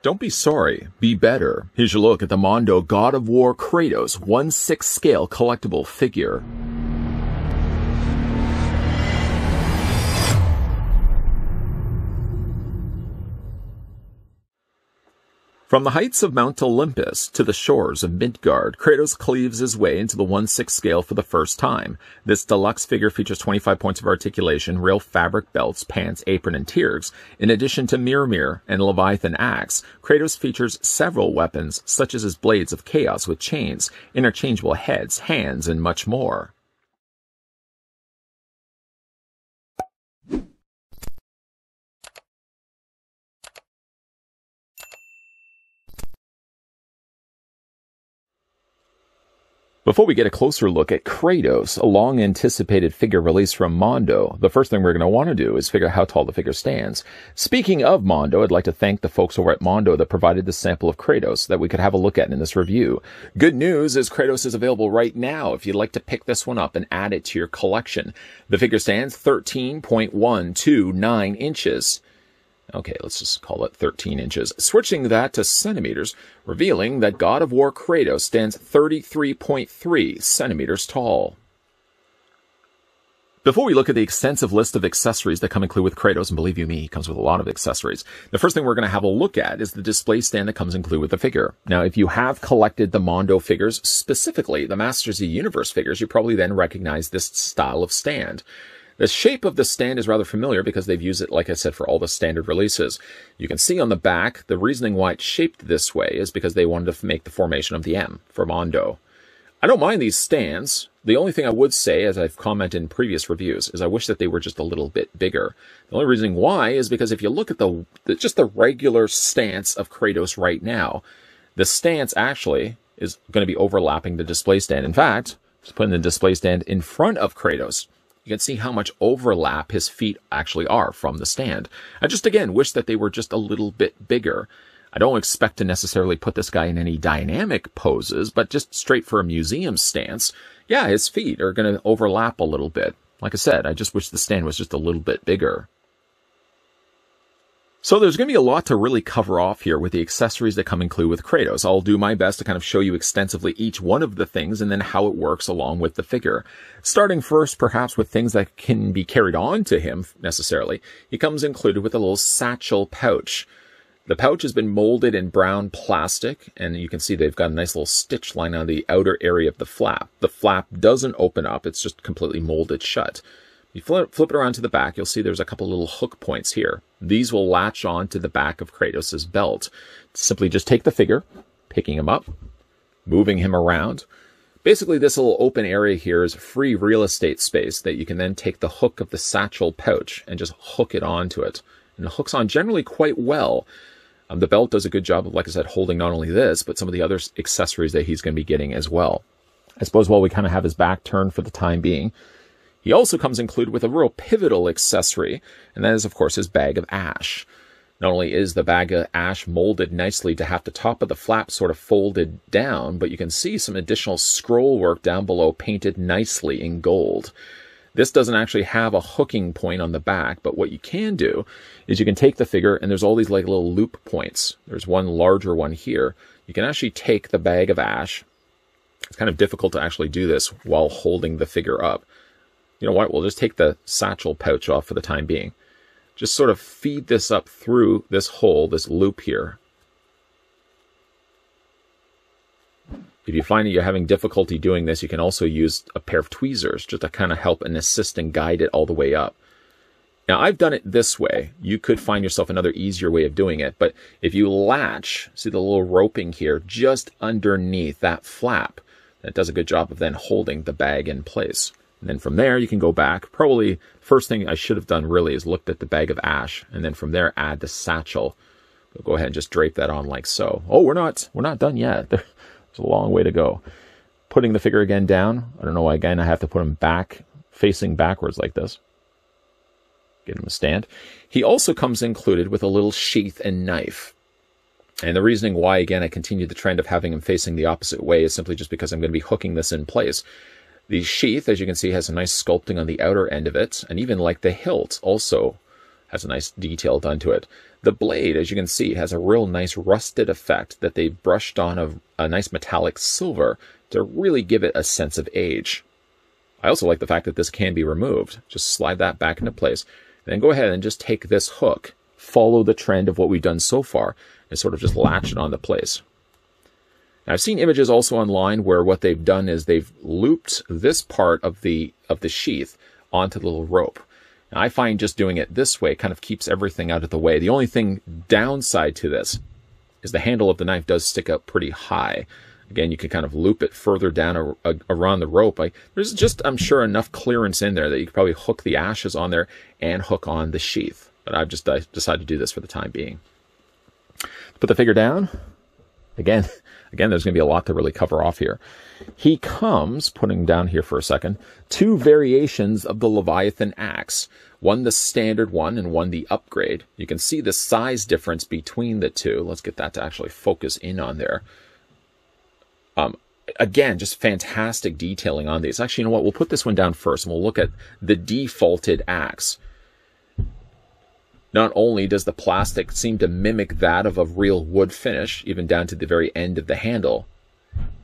Don't be sorry, be better. Here's your look at the Mondo God of War Kratos 1/6 scale collectible figure. From the heights of Mount Olympus to the shores of Midgard, Kratos cleaves his way into the 1/6 scale for the first time. This deluxe figure features 25 points of articulation, real fabric belts, pants, apron, and tiergs. In addition to Mirror and Leviathan axe, Kratos features several weapons, such as his blades of chaos with chains, interchangeable heads, hands, and much more. Before we get a closer look at Kratos, a long-anticipated figure release from Mondo, the first thing we're going to want to do is figure out how tall the figure stands. Speaking of Mondo, I'd like to thank the folks over at Mondo that provided the sample of Kratos that we could have a look at in this review. Good news is Kratos is available right now if you'd like to pick this one up and add it to your collection. The figure stands 13.129 inches. Okay, let's just call it 13 inches. Switching that to centimeters, revealing that God of War Kratos stands 33.3 centimeters tall. Before we look at the extensive list of accessories that come included with Kratos, and believe you me, he comes with a lot of accessories, the first thing we're going to have a look at is the display stand that comes included with the figure. Now, if you have collected the Mondo figures, specifically the Masters of the Universe figures, you probably then recognize this style of stand. The shape of the stand is rather familiar because they've used it, like I said, for all the standard releases. You can see on the back, the reasoning why it's shaped this way is because they wanted to make the formation of the M for Mondo. I don't mind these stands. The only thing I would say, as I've commented in previous reviews, is I wish that they were just a little bit bigger. The only reasoning why is because if you look at just the regular stance of Kratos right now, the stance actually is going to be overlapping the display stand. In fact, just putting the display stand in front of Kratos, you can see how much overlap his feet actually are from the stand. I just, again, wish that they were just a little bit bigger. I don't expect to necessarily put this guy in any dynamic poses, but just straight for a museum stance, yeah, his feet are going to overlap a little bit. Like I said, I just wish the stand was just a little bit bigger. So there's going to be a lot to really cover off here with the accessories that come included with Kratos. I'll do my best to kind of show you extensively each one of the things and then how it works along with the figure. Starting first, perhaps with things that can be carried on to him necessarily. He comes included with a little satchel pouch. The pouch has been molded in brown plastic, and you can see they've got a nice little stitch line on the outer area of the flap. The flap doesn't open up, it's just completely molded shut. You flip it around to the back, you'll see there's a couple little hook points here. These will latch on to the back of Kratos' belt. Simply just take the figure, picking him up, moving him around. Basically, this little open area here is free real estate space that you can then take the hook of the satchel pouch and just hook it onto it. And it hooks on generally quite well. The belt does a good job of, like I said, holding not only this, but some of the other accessories that he's going to be getting as well. I suppose while we kind of have his back turned for the time being, he also comes included with a real pivotal accessory, and that is, of course, his bag of ash. Not only is the bag of ash molded nicely to have the top of the flap sort of folded down, but you can see some additional scroll work down below painted nicely in gold. This doesn't actually have a hooking point on the back, but what you can do is you can take the figure, and there's all these like little loop points. There's one larger one here. You can actually take the bag of ash. It's kind of difficult to actually do this while holding the figure up. You know what, we'll just take the satchel pouch off for the time being. Just sort of feed this up through this hole, this loop here. If you find that you're having difficulty doing this, you can also use a pair of tweezers just to kind of help and assist and guide it all the way up. Now, I've done it this way. You could find yourself another easier way of doing it, but if you latch, see the little roping here, just underneath that flap, that does a good job of then holding the bag in place. And then from there, you can go back. Probably first thing I should have done really is looked at the bag of ash, and then from there, add the satchel. We'll go ahead and just drape that on like so. Oh, we're not done yet. There's a long way to go. Putting the figure again down. I don't know why, again, I have to put him back, facing backwards like this. Get him a stand. He also comes included with a little sheath and knife. And the reasoning why, again, I continue the trend of having him facing the opposite way is simply just because I'm going to be hooking this in place. The sheath, as you can see, has a nice sculpting on the outer end of it, and even like the hilt also Has a nice detail done to it. The blade, as you can see, has a real nice rusted effect that they've brushed on a nice metallic silver to really give it a sense of age. I also like the fact that this can be removed. Just slide that back into place. Then go ahead and just take this hook, follow the trend of what we've done so far, and sort of just latch it onto place. Now, I've seen images also online where what they've done is they've looped this part of the sheath onto the little rope. Now, I find just doing it this way kind of keeps everything out of the way. The only thing downside to this is the handle of the knife does stick up pretty high. Again, you can kind of loop it further down around the rope. There's just, I'm sure, enough clearance in there that you could probably hook the ashes on there and hook on the sheath. But I've just decided to do this for the time being. Put the figure down. Again, there's going to be a lot to really cover off here. He comes, putting down here for a second, 2 variations of the Leviathan axe. One the standard one and one the upgrade. You can see the size difference between the two. Let's get that to actually focus in on there. Again, just fantastic detailing on these. Actually, you know what? We'll put this one down first, and we'll look at the defaulted axe. Not only does the plastic seem to mimic that of a real wood finish, even down to the very end of the handle.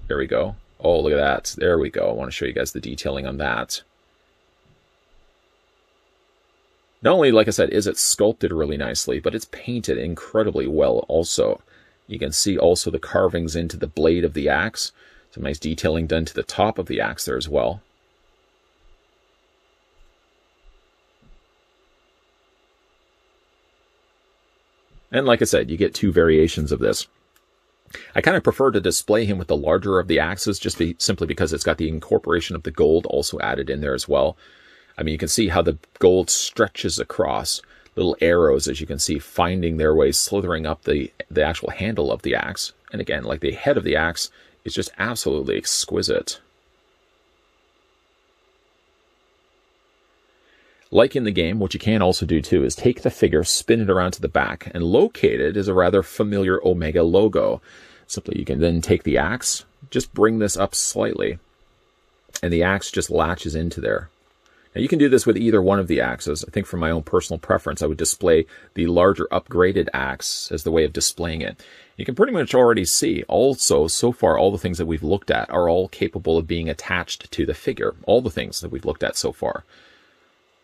There we go. Oh, look at that. There we go. I want to show you guys the detailing on that. Not only, like I said, is it sculpted really nicely, but it's painted incredibly well also. You can see also the carvings into the blade of the axe. Some nice detailing done to the top of the axe there as well. And like I said, you get 2 variations of this. I kind of prefer to display him with the larger of the axes just simply because it's got the incorporation of the gold also added in there as well. I mean, you can see how the gold stretches across. Little arrows, as you can see, finding their way, slithering up the actual handle of the axe. And again, like the head of the axe is just absolutely exquisite. Like in the game, what you can also do too is take the figure, spin it around to the back, and located is a rather familiar Omega logo. Simply, you can then take the axe, just bring this up slightly, and the axe just latches into there. Now, you can do this with either one of the axes. I think for my own personal preference, I would display the larger upgraded axe as the way of displaying it. You can pretty much already see also, so far, all the things that we've looked at are all capable of being attached to the figure. All the things that we've looked at so far.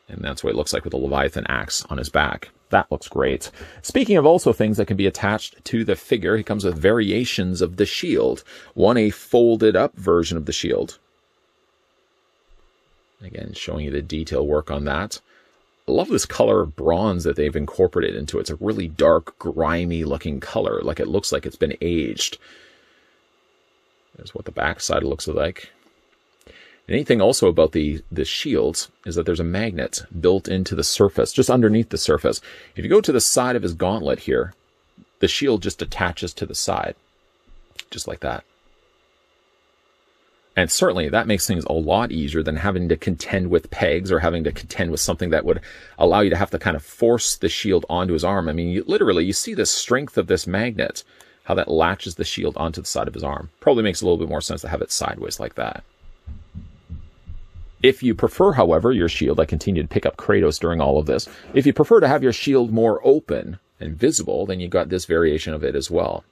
And that's what it looks like with the Leviathan axe on his back. That looks great. Speaking of also things that can be attached to the figure, he comes with variations of the shield. One, a folded up version of the shield. Again, showing you the detail work on that. I love this color of bronze that they've incorporated into it. It's a really dark, grimy looking color, like it looks like it's been aged. There's what the back side looks like. And anything also about the shields is that there's a magnet built into the surface, just underneath the surface. If you go to the side of his gauntlet here, the shield just attaches to the side, just like that. And certainly that makes things a lot easier than having to contend with pegs or having to contend with something that would allow you to have to kind of force the shield onto his arm. I mean, you see the strength of this magnet, how that latches the shield onto the side of his arm. Probably makes a little bit more sense to have it sideways like that. If you prefer, however, your shield, I continue to pick up Kratos during all of this. If you prefer to have your shield more open and visible, then you've got this variation of it as well.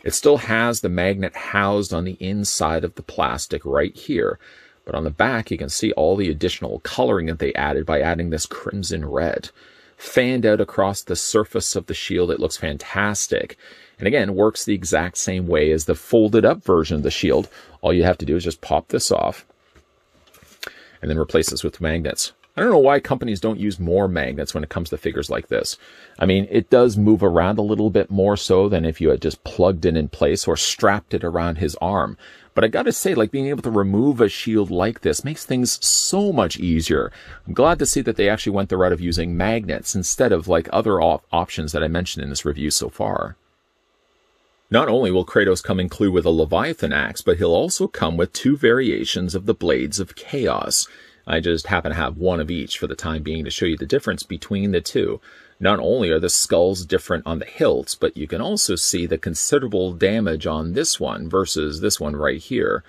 It still has the magnet housed on the inside of the plastic right here. But on the back, you can see all the additional coloring that they added by adding this crimson red. Fanned out across the surface of the shield, it looks fantastic. And again, works the exact same way as the folded up version of the shield. All you have to do is just pop this off and then replace this with magnets. I don't know why companies don't use more magnets when it comes to figures like this. I mean, it does move around a little bit more so than if you had just plugged it in place or strapped it around his arm. But I gotta say, like, being able to remove a shield like this makes things so much easier. I'm glad to see that they actually went the route of using magnets instead of like other options that I mentioned in this review so far. Not only will Kratos come included with a Leviathan axe, but he'll also come with 2 variations of the Blades of Chaos. I just happen to have one of each for the time being to show you the difference between the two. Not only are the skulls different on the hilts, but you can also see the considerable damage on this one versus this one right here.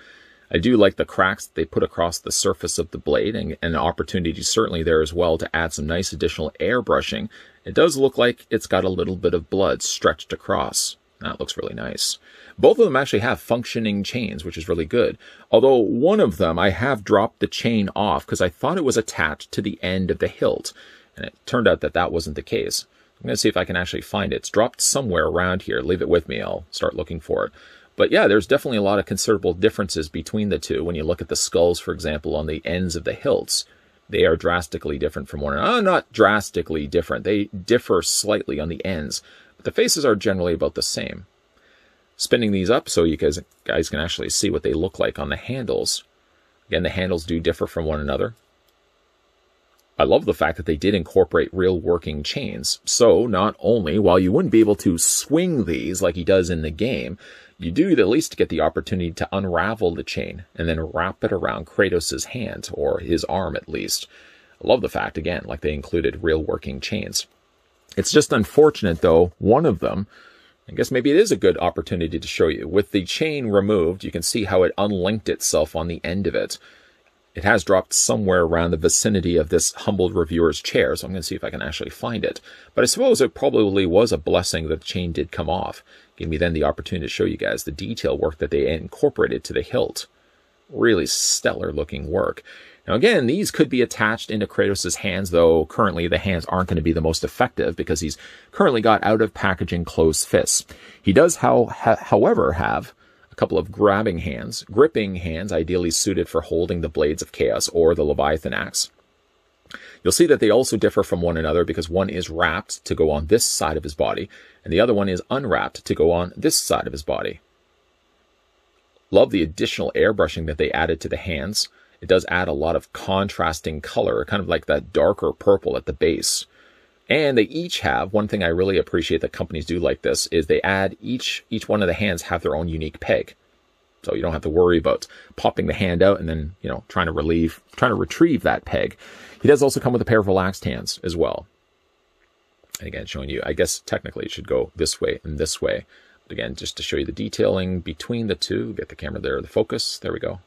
I do like the cracks that they put across the surface of the blade, and an opportunity certainly there as well to add some nice additional airbrushing. It does look like it's got a little bit of blood stretched across. That looks really nice. Both of them actually have functioning chains, which is really good. Although one of them, I have dropped the chain off because I thought it was attached to the end of the hilt. And it turned out that that wasn't the case. I'm going to see if I can actually find it. It's dropped somewhere around here. Leave it with me. I'll start looking for it. But yeah, there's definitely a lot of considerable differences between the two. When you look at the skulls, for example, on the ends of the hilts, they are drastically different from one another. Not drastically different. They differ slightly on the ends. But the faces are generally about the same. Spinning these up so you guys can actually see what they look like on the handles. Again, the handles do differ from one another. I love the fact that they did incorporate real working chains. So not only, while you wouldn't be able to swing these like he does in the game, you do at least get the opportunity to unravel the chain and then wrap it around Kratos' hand, or his arm at least. I love the fact, again, like they included real working chains. It's just unfortunate, though, one of them, I guess maybe it is a good opportunity to show you. With the chain removed, you can see how it unlinked itself on the end of it. It has dropped somewhere around the vicinity of this humbled reviewer's chair, so I'm going to see if I can actually find it. But I suppose it probably was a blessing that the chain did come off. Gave me then the opportunity to show you guys the detail work that they incorporated to the hilt. Really stellar looking work. Now again, these could be attached into Kratos' hands, though currently the hands aren't going to be the most effective because he's currently got out of packaging closed fists. He does, however, have a couple of gripping hands, ideally suited for holding the Blades of Chaos or the Leviathan Axe. You'll see that they also differ from one another because one is wrapped to go on this side of his body, and the other one is unwrapped to go on this side of his body. Love the additional airbrushing that they added to the hands. It does add a lot of contrasting color, kind of like that darker purple at the base. And they each have, one thing I really appreciate that companies do like this, is they add each one of the hands have their own unique peg. So you don't have to worry about popping the hand out and then, trying to retrieve that peg. He does also come with a pair of relaxed hands as well. And again, showing you, I guess technically it should go this way and this way. But again, just to show you the detailing between the two, get the camera there, the focus, there we go.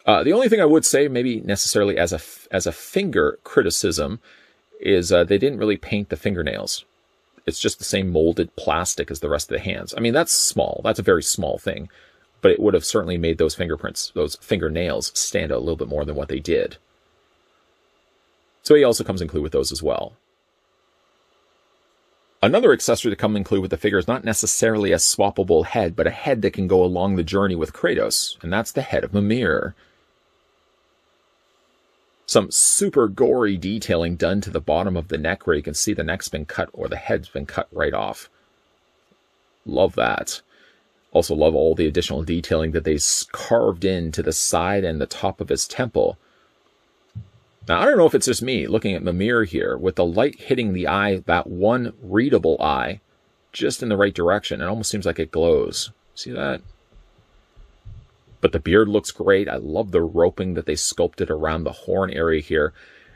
The only thing I would say, maybe necessarily as a finger criticism, is they didn't really paint the fingernails. It's just the same molded plastic as the rest of the hands. I mean, that's small. That's a very small thing. But it would have certainly made those fingerprints, those fingernails, stand out a little bit more than what they did. So he also comes included with those as well. Another accessory to come include with the figure is not necessarily a swappable head, but a head that can go along the journey with Kratos, and that's the head of Mimir. Some super gory detailing done to the bottom of the neck where you can see the neck's been cut or the head's been cut right off. Love that. Also love all the additional detailing that they carved into the side and the top of his temple. Now, I don't know if it's just me looking at Mimir here, with the light hitting the eye, that one readable eye, just in the right direction. It almost seems like it glows. See that? But the beard looks great. I love the roping that they sculpted around the horn area here.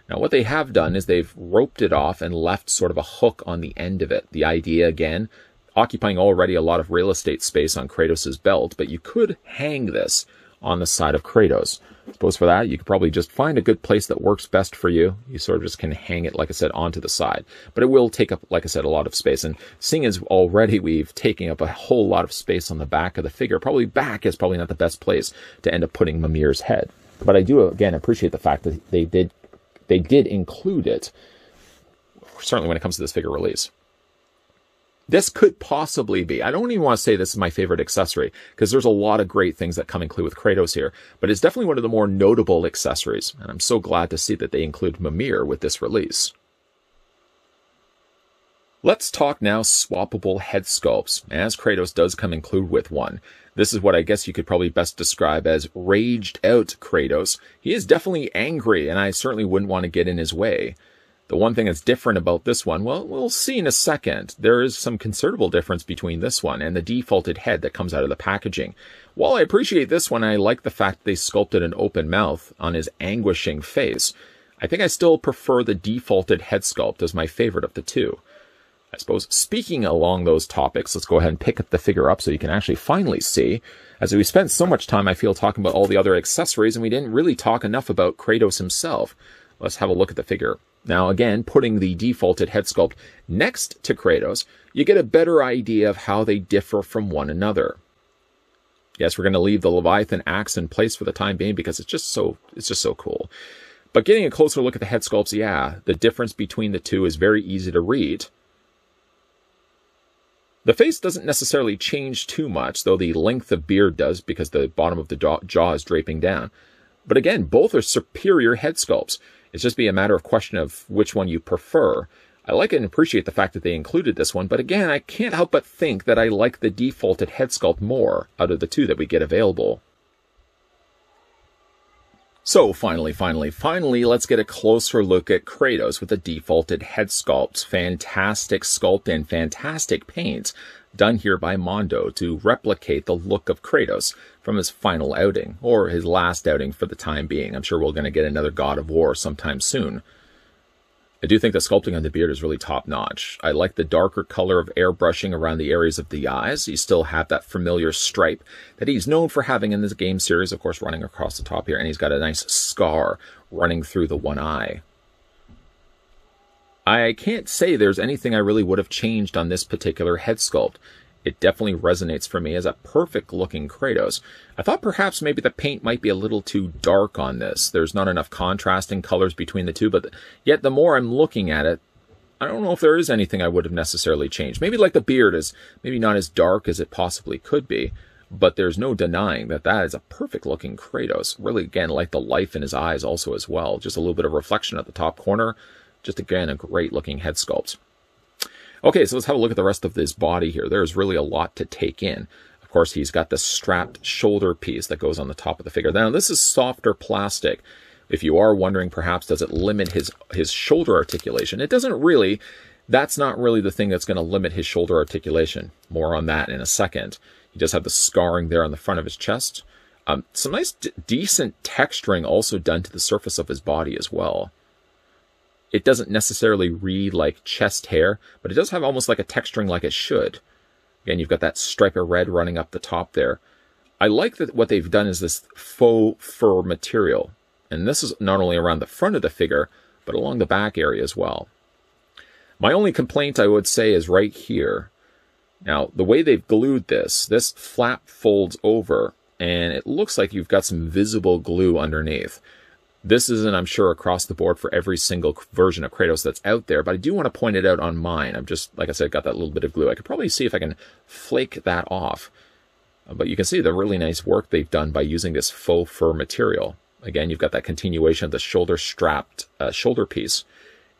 Now, what they have done is they've roped it off and left sort of a hook on the end of it. The idea, again, occupying already a lot of real estate space on Kratos' belt, but you could hang this on the side of Kratos. I suppose for that, you could probably just find a good place that works best for you. You sort of just can hang it, like I said, onto the side. But it will take up, like I said, a lot of space. And seeing as already we've taken up a whole lot of space on the back of the figure, probably back is probably not the best place to end up putting Mimir's head. But I do, again, appreciate the fact that they did include it, certainly when it comes to this figure release. This could possibly be, I don't even want to say this is my favorite accessory, because there's a lot of great things that come include with Kratos here, but it's definitely one of the more notable accessories, and I'm so glad to see that they include Mimir with this release. Let's talk now swappable head sculpts, as Kratos does come included with one. This is what I guess you could probably best describe as raged out Kratos. He is definitely angry, and I certainly wouldn't want to get in his way. The one thing that's different about this one, well, we'll see in a second. There is some considerable difference between this one and the defaulted head that comes out of the packaging. While I appreciate this one, I like the fact they sculpted an open mouth on his anguishing face. I think I still prefer the defaulted head sculpt as my favorite of the two. I suppose speaking along those topics, let's go ahead and pick the figure up so you can actually finally see. As we spent so much time, I feel, talking about all the other accessories, and we didn't really talk enough about Kratos himself. Let's have a look at the figure. Now, again, putting the defaulted head sculpt next to Kratos, you get a better idea of how they differ from one another. Yes, we're going to leave the Leviathan axe in place for the time being because it's just so cool. But getting a closer look at the head sculpts, yeah, the difference between the two is very easy to read. The face doesn't necessarily change too much, though the length of beard does because the bottom of the jaw is draping down. But again, both are superior head sculpts. It's just be a matter of question of which one you prefer. I like and appreciate the fact that they included this one, but again, I can't help but think that I like the defaulted head sculpt more out of the two that we get available. So finally, let's get a closer look at Kratos with the defaulted head sculpt. Fantastic sculpt and fantastic paint done here by Mondo to replicate the look of Kratos from his final outing, or his last outing for the time being. I'm sure we're going to get another God of War sometime soon. I do think the sculpting on the beard is really top-notch. I like the darker color of airbrushing around the areas of the eyes. You still have that familiar stripe that he's known for having in this game series, of course, running across the top here, and he's got a nice scar running through the one eye. I can't say there's anything I really would have changed on this particular head sculpt. It definitely resonates for me as a perfect-looking Kratos. I thought perhaps maybe the paint might be a little too dark on this. There's not enough contrasting colors between the two, but yet the more I'm looking at it, I don't know if there is anything I would have necessarily changed. Maybe like the beard is maybe not as dark as it possibly could be, but there's no denying that that is a perfect-looking Kratos. Really, again, like the life in his eyes also as well. Just a little bit of reflection at the top corner. Just, again, a great-looking head sculpt. Okay, so let's have a look at the rest of this body here. There's really a lot to take in. Of course, he's got the strapped shoulder piece that goes on the top of the figure. Now, this is softer plastic. If you are wondering, perhaps, does it limit his shoulder articulation? It doesn't really. That's not really the thing that's going to limit his shoulder articulation. More on that in a second. He does have the scarring there on the front of his chest. Some nice, decent texturing also done to the surface of his body as well. It doesn't necessarily read like chest hair, but it does have almost like a texturing like it should. Again, you've got that stripe of red running up the top there. I like that what they've done is this faux fur material. And this is not only around the front of the figure, but along the back area as well. My only complaint, I would say, is right here. Now, the way they've glued this flap folds over, and it looks like you've got some visible glue underneath. This isn't, I'm sure, across the board for every single version of Kratos that's out there, but I do want to point it out on mine. I'm just, like I said, got that little bit of glue. I could probably see if I can flake that off. But you can see the really nice work they've done by using this faux fur material. Again, you've got that continuation of the shoulder-strapped shoulder piece.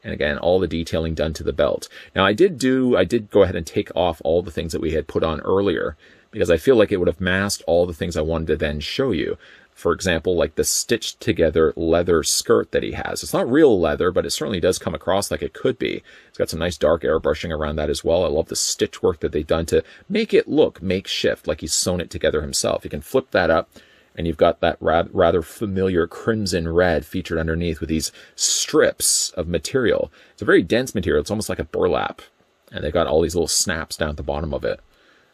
And again, all the detailing done to the belt. Now, I did go ahead and take off all the things that we had put on earlier, because I feel like it would have masked all the things I wanted to then show you. For example, like the stitched together leather skirt that he has. It's not real leather, but it certainly does come across like it could be. It's got some nice dark airbrushing around that as well. I love the stitch work that they've done to make it look makeshift, like he's sewn it together himself. You can flip that up, and you've got that rather familiar crimson red featured underneath with these strips of material. It's a very dense material. It's almost like a burlap. And they've got all these little snaps down at the bottom of it.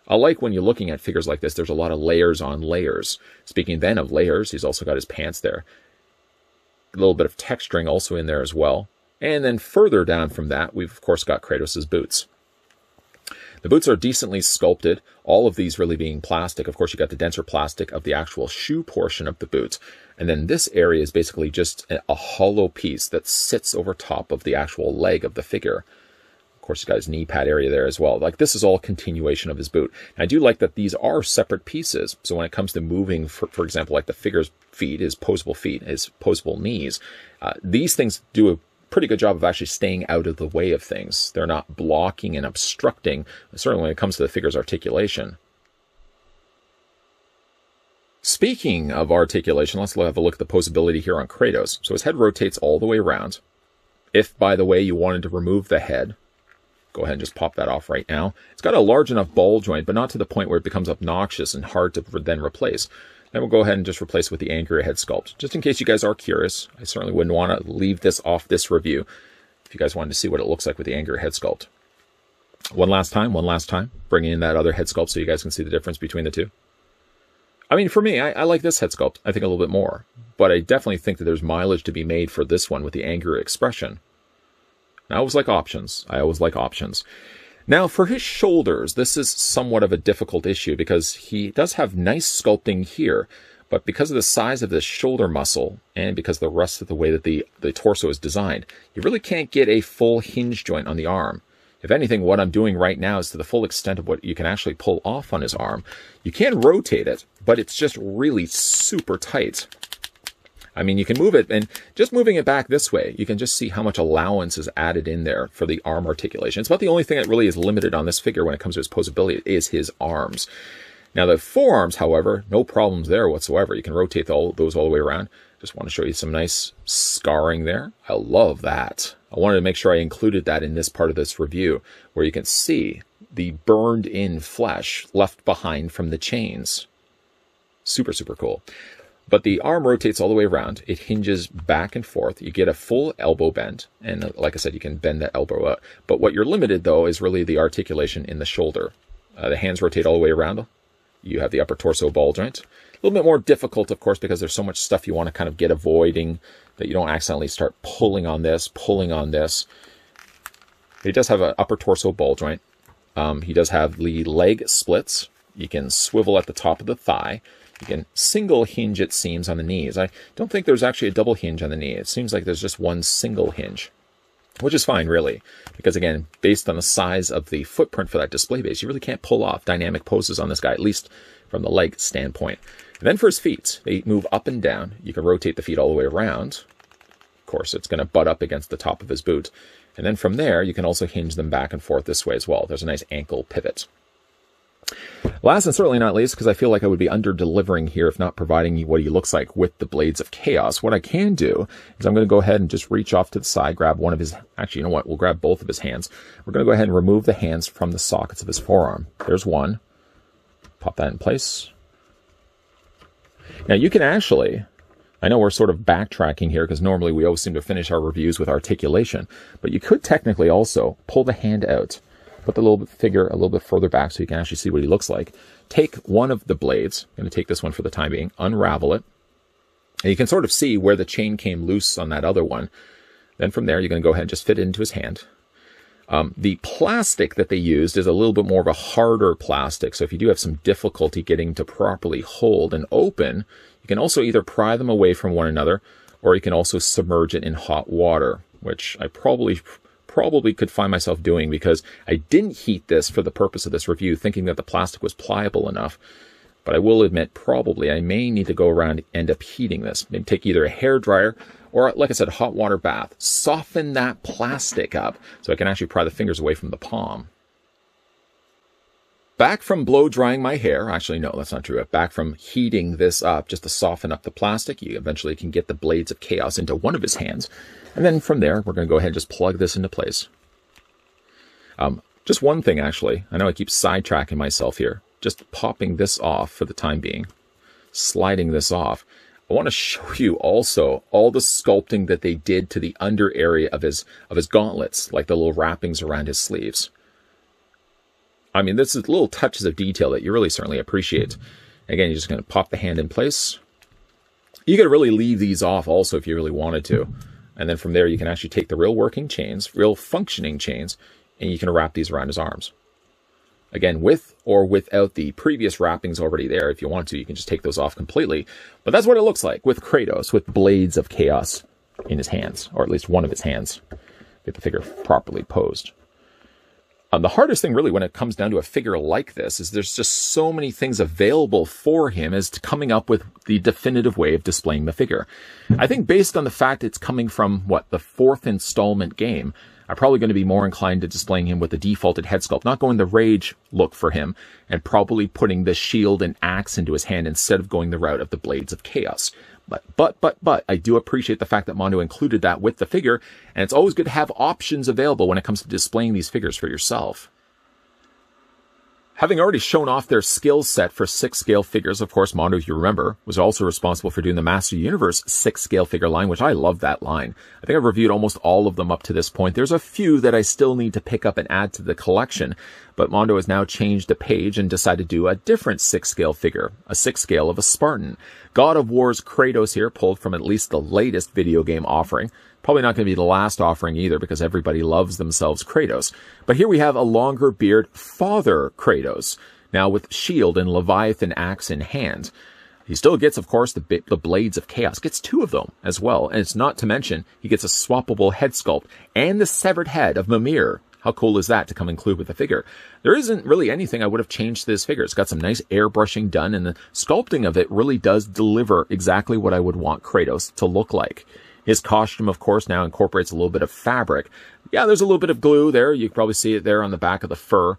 I like when you're looking at figures like this, there's a lot of layers on layers. Speaking then of layers, he's also got his pants there. A little bit of texturing also in there as well. And then further down from that, we've of course got Kratos' boots. The boots are decently sculpted, all of these really being plastic. Of course, you got the denser plastic of the actual shoe portion of the boot. And then this area is basically just a hollow piece that sits over top of the actual leg of the figure. Of course, he's got his knee pad area there as well. Like, this is all continuation of his boot. And I do like that these are separate pieces. So when it comes to moving, for example, like the figure's feet, his posable knees, these things do a pretty good job of actually staying out of the way of things. They're not blocking and obstructing, certainly when it comes to the figure's articulation. Speaking of articulation, let's have a look at the posability here on Kratos. So his head rotates all the way around. If, by the way, you wanted to remove the head, go ahead and just pop that off right now. It's got a large enough ball joint, but not to the point where it becomes obnoxious and hard to then replace. Then we'll go ahead and just replace with the angrier head sculpt. Just in case you guys are curious, I certainly wouldn't want to leave this off this review if you guys wanted to see what it looks like with the angrier head sculpt. One last time, bringing in that other head sculpt so you guys can see the difference between the two. I mean, for me, I like this head sculpt, I think, a little bit more. But I definitely think that there's mileage to be made for this one with the angrier expression. I always like options. Now, for his shoulders, this is somewhat of a difficult issue because he does have nice sculpting here. But because of the size of this shoulder muscle and because of the rest of the way that the torso is designed, you really can't get a full hinge joint on the arm. If anything, what I'm doing right now is to the full extent of what you can actually pull off on his arm. You can rotate it, but it's just really super tight. I mean, you can move it, and just moving it back this way, you can just see how much allowance is added in there for the arm articulation. It's about the only thing that really is limited on this figure when it comes to his posability is his arms. Now, the forearms, however, no problems there whatsoever. You can rotate those all the way around. Just want to show you some nice scarring there. I love that. I wanted to make sure I included that in this part of this review, where you can see the burned-in flesh left behind from the chains. Super, super cool. But the arm rotates all the way around. It hinges back and forth. You get a full elbow bend. And like I said, you can bend that elbow up. But what you're limited, though, is really the articulation in the shoulder. The hands rotate all the way around. You have the upper torso ball joint. A little bit more difficult, of course, because there's so much stuff you want to kind of get avoiding that you don't accidentally start pulling on this. He does have an upper torso ball joint. He does have the leg splits. You can swivel at the top of the thigh. You can single hinge at seams on the knees. I don't think there's actually a double hinge on the knee. It seems like there's just one single hinge, which is fine, really, because, again, based on the size of the footprint for that display base, you really can't pull off dynamic poses on this guy, at least from the leg standpoint. And then for his feet, they move up and down. You can rotate the feet all the way around. Of course, it's going to butt up against the top of his boot. And then from there, you can also hinge them back and forth this way as well. There's a nice ankle pivot. Last and certainly not least, because I feel like I would be under-delivering here if not providing you what he looks like with the Blades of Chaos, what I can do is I'm going to go ahead and just reach off to the side, grab one of his... Actually, you know what? We'll grab both of his hands. We're going to go ahead and remove the hands from the sockets of his forearm. There's one. Pop that in place. Now, you can actually... I know we're sort of backtracking here because normally we always seem to finish our reviews with articulation, but you could technically also pull the hand out, put the little figure a little bit further back so you can actually see what he looks like. Take one of the blades, I'm going to take this one for the time being, unravel it, and you can sort of see where the chain came loose on that other one. Then from there, you're going to go ahead and just fit it into his hand. The plastic that they used is a little bit more of a harder plastic, so if you do have some difficulty getting to properly hold and open, you can also either pry them away from one another, or you can also submerge it in hot water, which I probably could find myself doing because I didn't heat this for the purpose of this review, thinking that the plastic was pliable enough. But I will admit, probably I may need to go around and end up heating this. Maybe take either a hairdryer or, like I said, a hot water bath. Soften that plastic up so I can actually pry the fingers away from the palm. Back from blow drying my hair, actually no, that's not true. Back from heating this up just to soften up the plastic, you eventually can get the Blades of Chaos into one of his hands. And then from there, we're going to go ahead and just plug this into place. Just one thing, actually. I know I keep sidetracking myself here. Just popping this off for the time being. Sliding this off. I want to show you also all the sculpting that they did to the under area of his gauntlets, like the little wrappings around his sleeves. I mean, this is little touches of detail that you really certainly appreciate. Again, you're just going to pop the hand in place. You could really leave these off also if you really wanted to. And then from there, you can actually take the real working chains, real functioning chains, and you can wrap these around his arms. Again, with or without the previous wrappings already there, if you want to, you can just take those off completely. But that's what it looks like with Kratos, with Blades of Chaos in his hands, or at least one of his hands. Get the figure properly posed. The hardest thing really when it comes down to a figure like this is there's just so many things available for him as to coming up with the definitive way of displaying the figure. I think based on the fact it's coming from, what, the 4th installment game, I'm probably going to be more inclined to displaying him with the defaulted head sculpt, not going the Rage look for him, and probably putting the shield and axe into his hand instead of going the route of the Blades of Chaos. But I do appreciate the fact that Mondo included that with the figure, and it's always good to have options available when it comes to displaying these figures for yourself. Having already shown off their skill set for 6-scale figures, of course, Mondo, if you remember, was also responsible for doing the Master Universe 6-scale figure line, which I love that line. I think I've reviewed almost all of them up to this point. There's a few that I still need to pick up and add to the collection, but Mondo has now changed the page and decided to do a different 6-scale figure, a 6-scale of a Spartan. God of War's Kratos here, pulled from at least the latest video game offering. Probably not going to be the last offering either, because everybody loves themselves Kratos. But here we have a longer beard Father Kratos, now with shield and Leviathan axe in hand. He still gets, of course, the Blades of Chaos. Gets 2 of them as well. And it's not to mention, he gets a swappable head sculpt and the severed head of Mimir. How cool is that to come include with the figure? There isn't really anything I would have changed to this figure. It's got some nice airbrushing done, and the sculpting of it really does deliver exactly what I would want Kratos to look like. His costume, of course, now incorporates a little bit of fabric. Yeah, there's a little bit of glue there. You can probably see it there on the back of the fur.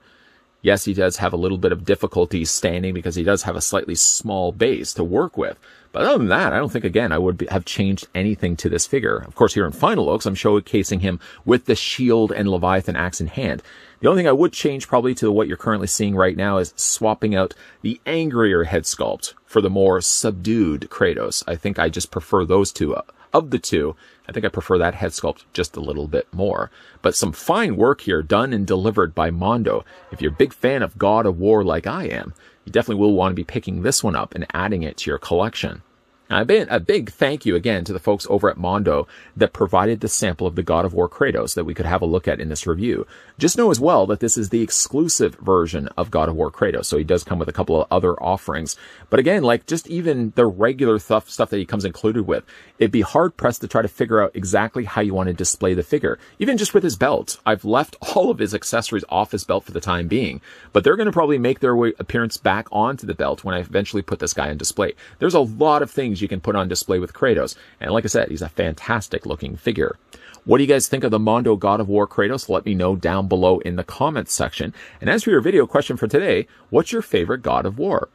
Yes, he does have a little bit of difficulty standing because he does have a slightly small base to work with. But other than that, I don't think, again, I would have changed anything to this figure. Of course, here in Final Looks, I'm showcasing him with the shield and Leviathan axe in hand. The only thing I would change probably to what you're currently seeing right now is swapping out the angrier head sculpt for the more subdued Kratos. I think I just prefer those two. Of the two, I think I prefer that head sculpt just a little bit more. But some fine work here done and delivered by Mondo. If you're a big fan of God of War like I am, you definitely will want to be picking this one up and adding it to your collection. A big thank you again to the folks over at Mondo that provided the sample of the God of War Kratos that we could have a look at in this review. Just know as well that this is the exclusive version of God of War Kratos, so he does come with a couple of other offerings. But again, like just even the regular stuff that he comes included with, it'd be hard-pressed to try to figure out exactly how you want to display the figure. Even just with his belt, I've left all of his accessories off his belt for the time being, but they're going to probably make their appearance back onto the belt when I eventually put this guy on display. There's a lot of things you can put on display with Kratos, and like I said, he's a fantastic looking figure. What do you guys think of the Mondo God of War Kratos? Let me know down below in the comments section. And as for your video question for today, what's your favorite God of War?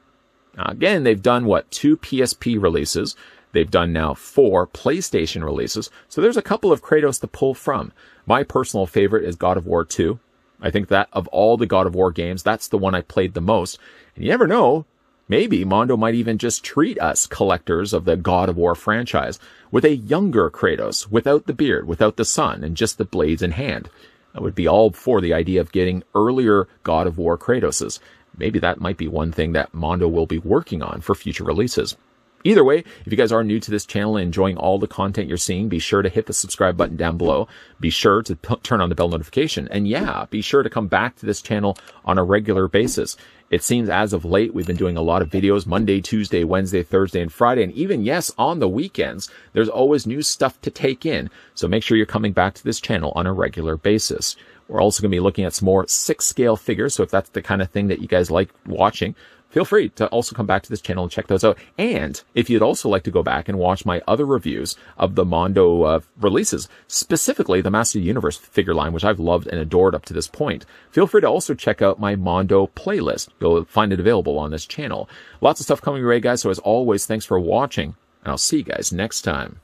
Now, again, they've done, 2 PSP releases. They've done now 4 PlayStation releases. So there's a couple of Kratos to pull from. My personal favorite is God of War 2. I think that of all the God of War games, that's the one I played the most. And you never know, maybe Mondo might even just treat us collectors of the God of War franchise with a younger Kratos, without the beard, without the sun, and just the blades in hand. I would be all for the idea of getting earlier God of War Kratoses. Maybe that might be one thing that Mondo will be working on for future releases. Either way, if you guys are new to this channel and enjoying all the content you're seeing, be sure to hit the subscribe button down below. Be sure to turn on the bell notification. And yeah, be sure to come back to this channel on a regular basis. It seems as of late, we've been doing a lot of videos Monday, Tuesday, Wednesday, Thursday, and Friday. And even, yes, on the weekends, there's always new stuff to take in. So make sure you're coming back to this channel on a regular basis. We're also going to be looking at some more 6-scale figures. So if that's the kind of thing that you guys like watching, feel free to also come back to this channel and check those out. And if you'd also like to go back and watch my other reviews of the Mondo releases, specifically the Master Universe figure line, which I've loved and adored up to this point, feel free to also check out my Mondo playlist. You'll find it available on this channel. Lots of stuff coming your way, guys. So as always, thanks for watching, and I'll see you guys next time.